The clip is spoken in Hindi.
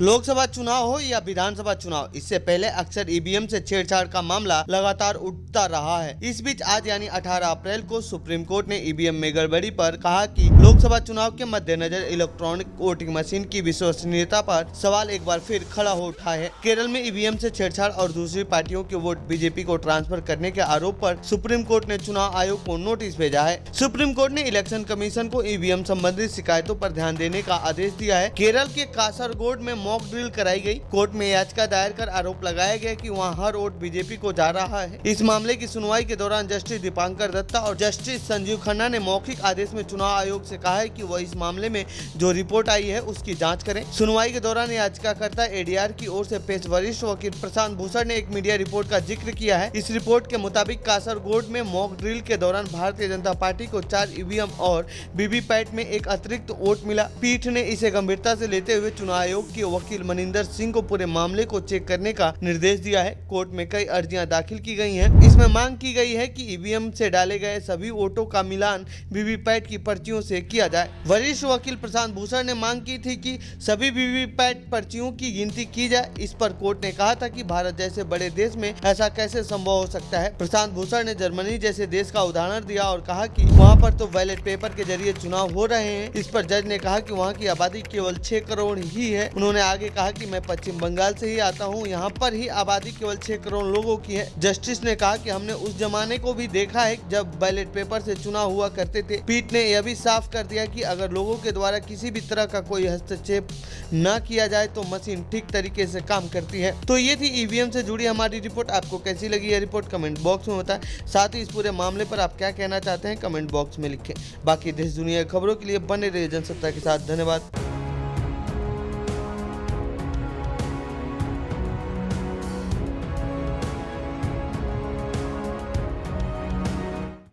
लोकसभा चुनाव हो या विधानसभा चुनाव, इससे पहले अक्सर ईवीएम से छेड़छाड़ का मामला लगातार उठता रहा है। इस बीच आज यानी 18 अप्रैल को सुप्रीम कोर्ट ने ईवीएम में गड़बड़ी पर कहा कि लोकसभा चुनाव के मद्देनजर इलेक्ट्रॉनिक वोटिंग मशीन की विश्वसनीयता पर सवाल एक बार फिर खड़ा हो उठा है। केरल में ईवीएम से छेड़छाड़ और दूसरी पार्टियों के वोट बीजेपी को ट्रांसफर करने के आरोप पर सुप्रीम कोर्ट ने चुनाव आयोग को नोटिस भेजा है। सुप्रीम कोर्ट ने इलेक्शन कमीशन को ईवीएम संबंधित शिकायतों पर ध्यान देने का आदेश दिया है। केरल के कासरगोड में मॉक ड्रिल कराई गई। कोर्ट में याचिका दायर कर आरोप लगाया गया कि वहां हर वोट बीजेपी को जा रहा है। इस मामले की सुनवाई के दौरान जस्टिस दीपांकर दत्ता और जस्टिस संजीव खन्ना ने मौखिक आदेश में चुनाव आयोग से कहा है कि वह इस मामले में जो रिपोर्ट आई है उसकी जांच करें। सुनवाई के दौरान याचिकाकर्ता एडीआर की ओर से पेश वरिष्ठ वकील प्रशांत भूषण ने एक मीडिया रिपोर्ट का जिक्र किया है। इस रिपोर्ट के मुताबिक कासरगोड में मॉक ड्रिल के दौरान भारतीय जनता पार्टी को 4 ईवीएम और वीवीपैट में एक अतिरिक्त वोट मिला। पीठ ने इसे गंभीरता से लेते हुए चुनाव आयोग के वकील मनिंदर सिंह को पूरे मामले को चेक करने का निर्देश दिया है। कोर्ट में कई अर्जियां दाखिल की गई हैं। इसमें मांग की गई है कि ईवीएम से डाले गए सभी वोटों का मिलान वीवीपैट की पर्चियों से किया जाए। वरिष्ठ वकील प्रशांत भूषण ने मांग की थी कि सभी वीवीपैट पर्चियों की गिनती की जाए। इस पर कोर्ट ने कहा था कि भारत जैसे बड़े देश में ऐसा कैसे संभव हो सकता है। प्रशांत भूषण ने जर्मनी जैसे देश का उदाहरण दिया और कहा कि वहाँ पर तो बैलेट पेपर के जरिए चुनाव हो रहे हैं। इस पर जज ने कहा कि वहाँ की आबादी केवल 6 करोड़ ही है। उन्होंने आगे कहा कि मैं पश्चिम बंगाल से ही आता हूँ, यहाँ पर ही आबादी केवल 6 करोड़ लोगों की है। जस्टिस ने कहा कि हमने उस जमाने को भी देखा है जब बैलेट पेपर से चुनाव हुआ करते थे। पीठ ने यह भी साफ कर दिया कि अगर लोगों के द्वारा किसी भी तरह का कोई हस्तक्षेप न किया जाए तो मशीन ठीक तरीके से काम करती है। तो ये थी ईवीएम से जुड़ी हमारी रिपोर्ट। आपको कैसी लगी यह रिपोर्ट कमेंट बॉक्स में बताएं। साथ ही इस पूरे मामले पर आप क्या कहना चाहते हैं कमेंट बॉक्स में लिखें। बाकी देश दुनिया की खबरों के लिए बने रहिए जनसत्ता के साथ। धन्यवाद।